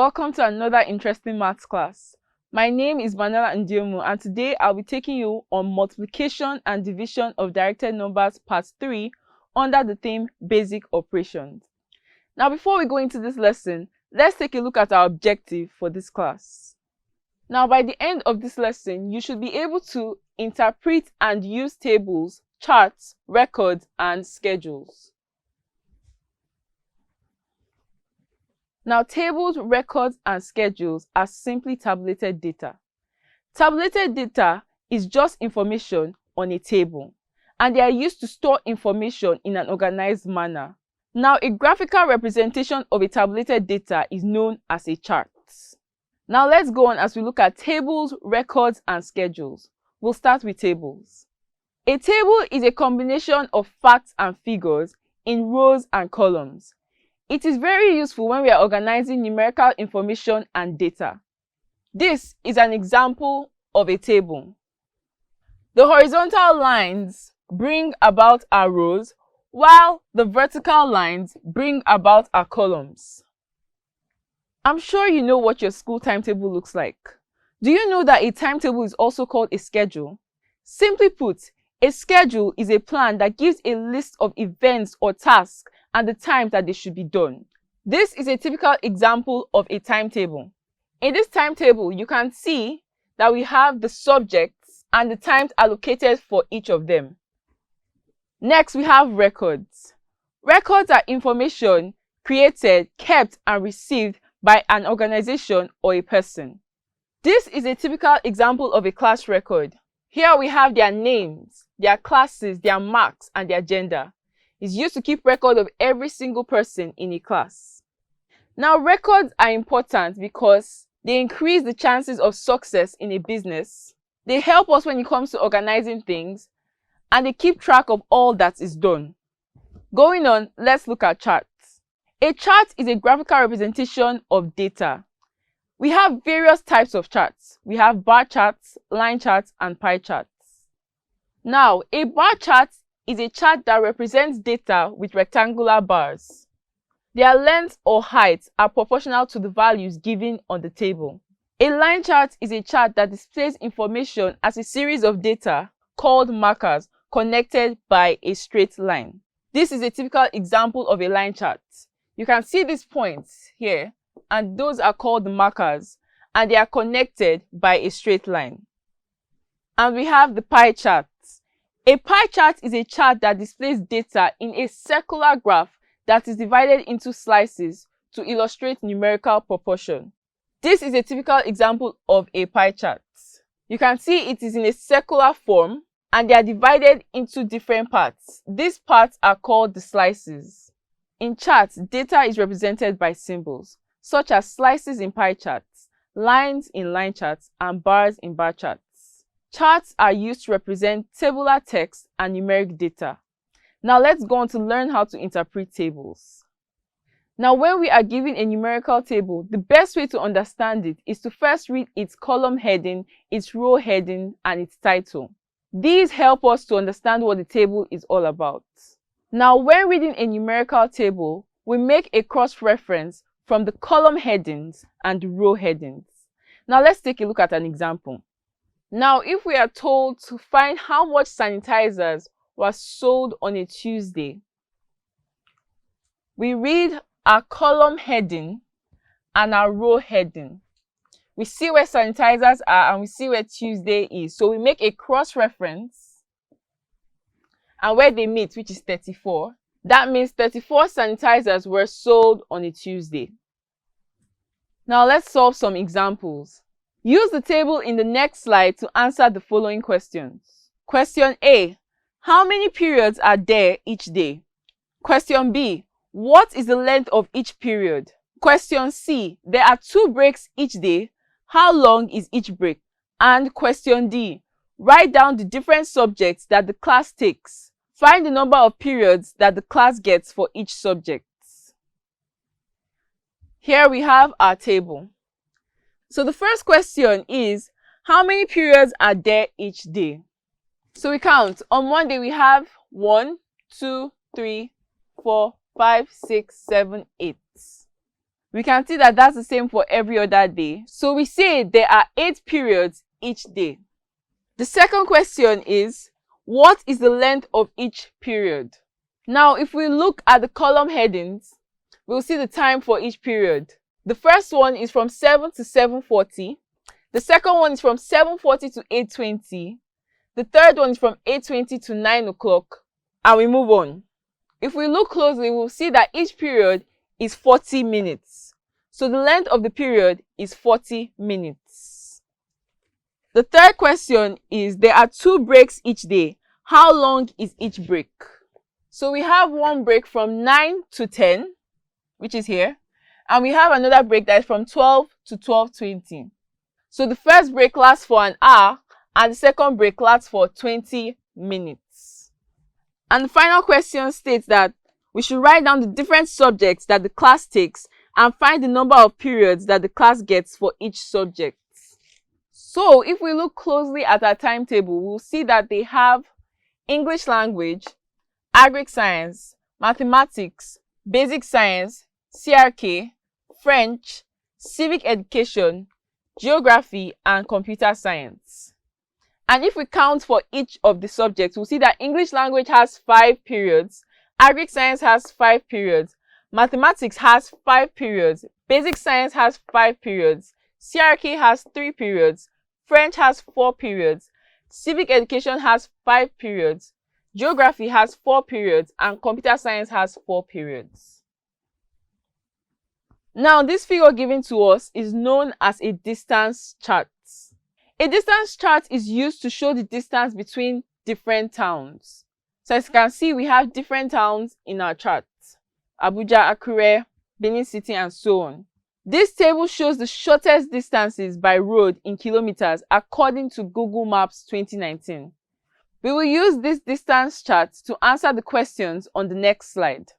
Welcome to another interesting maths class. My name is Manuela Ndiomu, and today I'll be taking you on multiplication and division of directed numbers part 3 under the theme Basic Operations. Now, before we go into this lesson, let's take a look at our objective for this class. Now, by the end of this lesson, you should be able to interpret and use tables, charts, records, and schedules. Now, tables, records, and schedules are simply tabulated data. Tabulated data is just information on a table, and they are used to store information in an organized manner. Now, a graphical representation of a tabulated data is known as a chart. Now, let's go on as we look at tables, records, and schedules. We'll start with tables. A table is a combination of facts and figures in rows and columns. It is very useful when we are organizing numerical information and data. This is an example of a table. The horizontal lines bring about our rows, while the vertical lines bring about our columns. I'm sure you know what your school timetable looks like. Do you know that a timetable is also called a schedule? Simply put, a schedule is a plan that gives a list of events or tasks and the times that they should be done. This is a typical example of a timetable. In this timetable, you can see that we have the subjects and the times allocated for each of them. Next, we have records. Records are information created, kept, and received by an organization or a person. This is a typical example of a class record. Here we have their names, their classes, their marks, and their gender. It's used to keep record of every single person in a class. Now, records are important because they increase the chances of success in a business. They help us when it comes to organizing things, and they keep track of all that is done. Going on, let's look at charts. A chart is a graphical representation of data. We have various types of charts. We have bar charts, line charts, and pie charts. Now, a bar chart is a chart that represents data with rectangular bars. Their length or height are proportional to the values given on the table. A line chart is a chart that displays information as a series of data called markers connected by a straight line. This is a typical example of a line chart. You can see these points here, and those are called markers, and they are connected by a straight line. And we have the pie chart. A pie chart is a chart that displays data in a circular graph that is divided into slices to illustrate numerical proportion. This is a typical example of a pie chart. You can see it is in a circular form and they are divided into different parts. These parts are called the slices. In charts, data is represented by symbols, such as slices in pie charts, lines in line charts, and bars in bar charts. Charts are used to represent tabular text and numeric data. Now let's go on to learn how to interpret tables. Now, when we are given a numerical table, the best way to understand it is to first read its column heading, its row heading, and its title. These help us to understand what the table is all about. Now, when reading a numerical table, we make a cross-reference from the column headings and the row headings. Now let's take a look at an example. Now, if we are told to find how much sanitizers were sold on a Tuesday, we read our column heading and our row heading. We see where sanitizers are and we see where Tuesday is. So we make a cross-reference and where they meet, which is 34. That means 34 sanitizers were sold on a Tuesday. Now let's solve some examples. Use the table in the next slide to answer the following questions. Question A. How many periods are there each day? Question B. What is the length of each period? Question C. There are 2 breaks each day. How long is each break? And question D. Write down the different subjects that the class takes. Find the number of periods that the class gets for each subject. Here we have our table. So the first question is, how many periods are there each day? So we count. On Monday we have 1, 2, 3, 4, 5, 6, 7, 8. We can see that that's the same for every other day. So we say there are 8 periods each day. The second question is, what is the length of each period? Now, if we look at the column headings, we'll see the time for each period. The first one is from 7 to 7:40. The second one is from 7:40 to 8:20. The third one is from 8:20 to 9 o'clock. And we move on. If we look closely, we'll see that each period is 40 minutes. So the length of the period is 40 minutes. The third question is, there are 2 breaks each day. How long is each break? So we have one break from 9 to 10, which is here. And we have another break that is from 12 to 12:20. So the first break lasts for an hour and the second break lasts for 20 minutes. And the final question states that we should write down the different subjects that the class takes and find the number of periods that the class gets for each subject. So if we look closely at our timetable, we'll see that they have English language, agric science, mathematics, basic science, CRK, French, civic education, geography, and computer science. And if we count for each of the subjects, we'll see that English language has 5 periods, agric science has 5 periods, mathematics has 5 periods, basic science has 5 periods, CRK has 3 periods, French has 4 periods, civic education has 5 periods, geography has 4 periods, and computer science has 4 periods. Now, this figure given to us is known as a distance chart. A distance chart is used to show the distance between different towns. So as you can see, we have different towns in our chart: Abuja, Akure, Benin City, and so on. This table shows the shortest distances by road in kilometers according to Google Maps 2019. We will use this distance chart to answer the questions on the next slide.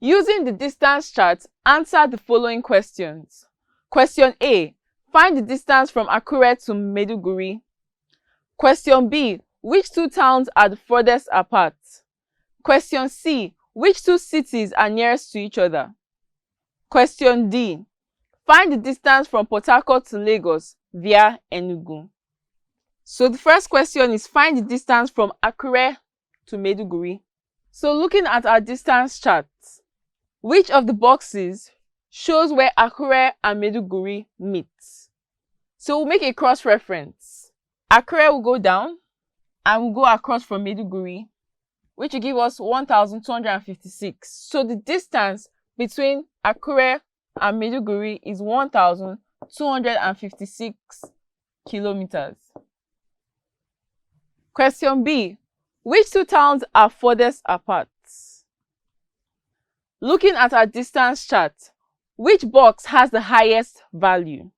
Using the distance chart, answer the following questions. Question A, find the distance from Akure to Maiduguri. Question B, which 2 towns are the furthest apart? Question C, which 2 cities are nearest to each other? Question D, find the distance from Port Harcourt to Lagos via Enugu. So the first question is, find the distance from Akure to Maiduguri. So looking at our distance chart, which of the boxes shows where Akure and Maiduguri meet? So we'll make a cross-reference. Akure will go down and we'll go across from Maiduguri, which will give us 1,256. So the distance between Akure and Maiduguri is 1,256 kilometers. Question B, which 2 towns are furthest apart? Looking at our distance chart, which box has the highest value?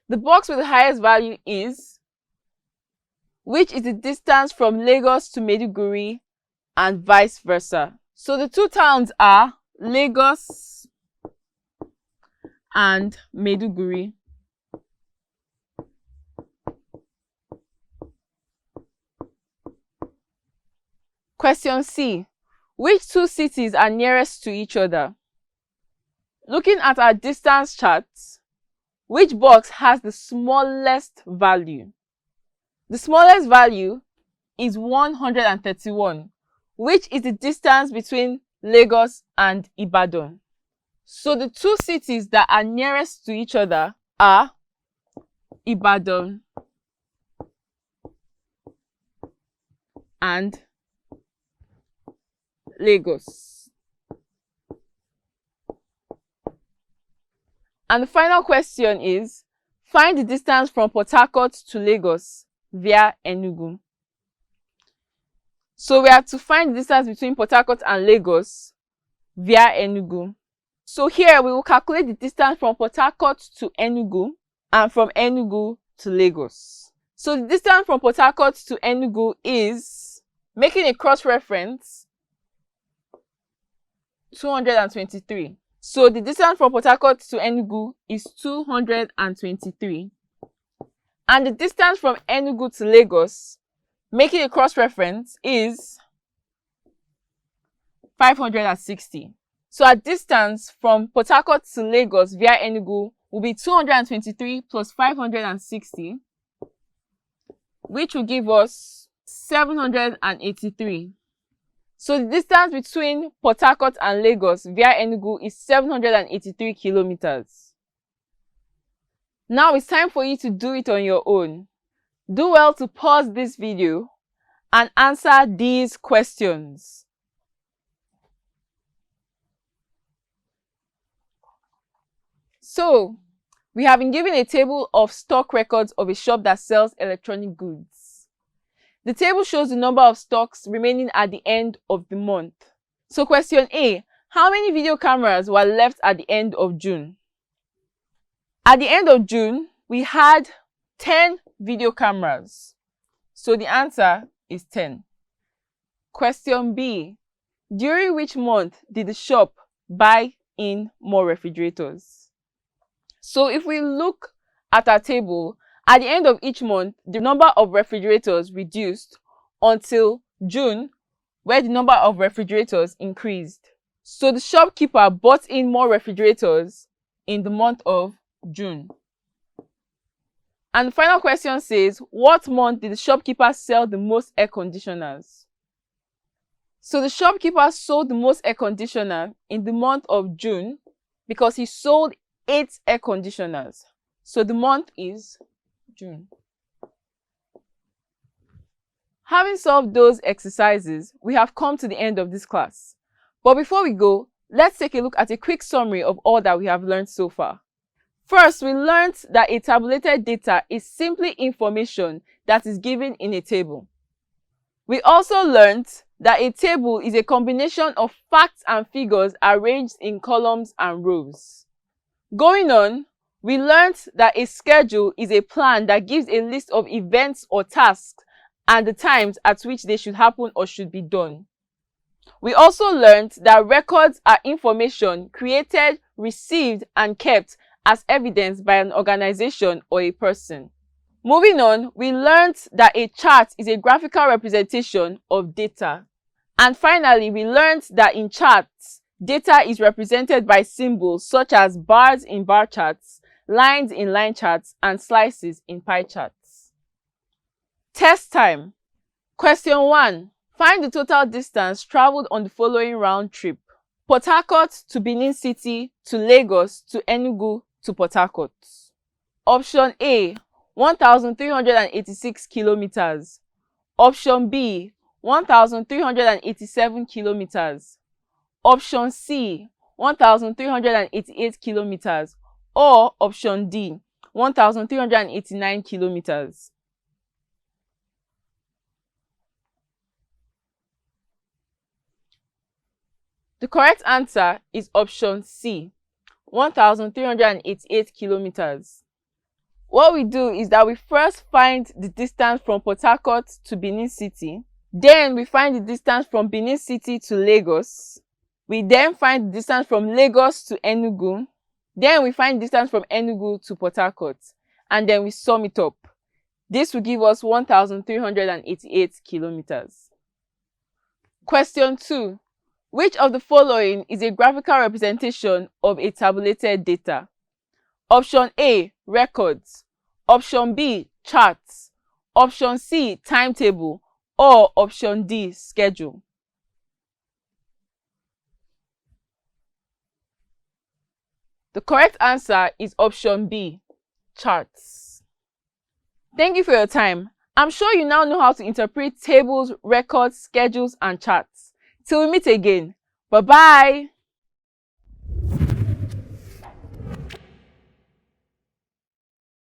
The box with the highest value is, which is the distance from Lagos to Maiduguri and vice versa. So the 2 towns are Lagos and Maiduguri. Question C, which 2 cities are nearest to each other? Looking at our distance chart, which box has the smallest value? The smallest value is 131, which is the distance between Lagos and Ibadan. So the 2 cities that are nearest to each other are Ibadan and Lagos. And the final question is, find the distance from Port Harcourt to Lagos via Enugu. So we have to find the distance between Port Harcourt and Lagos via Enugu. So here we will calculate the distance from Port Harcourt to Enugu and from Enugu to Lagos. So the distance from Port Harcourt to Enugu is, making a cross-reference, 223. So the distance from Port Harcourt to Enugu is 223. And the distance from Enugu to Lagos, making a cross-reference, is 560. So our distance from Port Harcourt to Lagos via Enugu will be 223 plus 560, which will give us 783. So the distance between Port Harcourt and Lagos via Enugu is 783 kilometers. Now it's time for you to do it on your own. Do well to pause this video and answer these questions. So, we have been given a table of stock records of a shop that sells electronic goods. The table shows the number of stocks remaining at the end of the month. So question A, how many video cameras were left at the end of June? At the end of June, we had 10 video cameras. So the answer is 10. Question B, during which month did the shop buy in more refrigerators? So if we look at our table, at the end of each month, the number of refrigerators reduced until June, where the number of refrigerators increased. So the shopkeeper bought in more refrigerators in the month of June. And the final question says, what month did the shopkeeper sell the most air conditioners? So the shopkeeper sold the most air conditioner in the month of June because he sold 8 air conditioners. So the month is June. Having solved those exercises, we have come to the end of this class. But before we go, let's take a look at a quick summary of all that we have learned so far. First, we learned that a tabulated data is simply information that is given in a table. We also learned that a table is a combination of facts and figures arranged in columns and rows. Going on, we learned that a schedule is a plan that gives a list of events or tasks and the times at which they should happen or should be done. We also learned that records are information created, received, and kept as evidence by an organization or a person. Moving on, we learned that a chart is a graphical representation of data. And finally, we learned that in charts, data is represented by symbols such as bars in bar charts, lines in line charts, and slices in pie charts. Test time. Question 1. Find the total distance traveled on the following round trip. Port Harcourt to Benin City to Lagos to Enugu to Port Harcourt. Option A, 1,386 kilometers. Option B, 1,387 kilometers. Option C, 1,388 kilometers. Or option D, 1,389 kilometers. The correct answer is option C, 1,388 kilometers. What we do is that we first find the distance from Port Harcourt to Benin City. Then we find the distance from Benin City to Lagos. We then find the distance from Lagos to Enugu. Then we find the distance from Enugu to Port Harcourt. And then we sum it up. This will give us 1,388 kilometers. Question 2. Which of the following is a graphical representation of a tabulated data? Option A, records. Option B, charts. Option C, timetable. Or option D, schedule. The correct answer is option B, charts. Thank you for your time. I'm sure you now know how to interpret tables, records, schedules, and charts. Till we meet again. Bye-bye.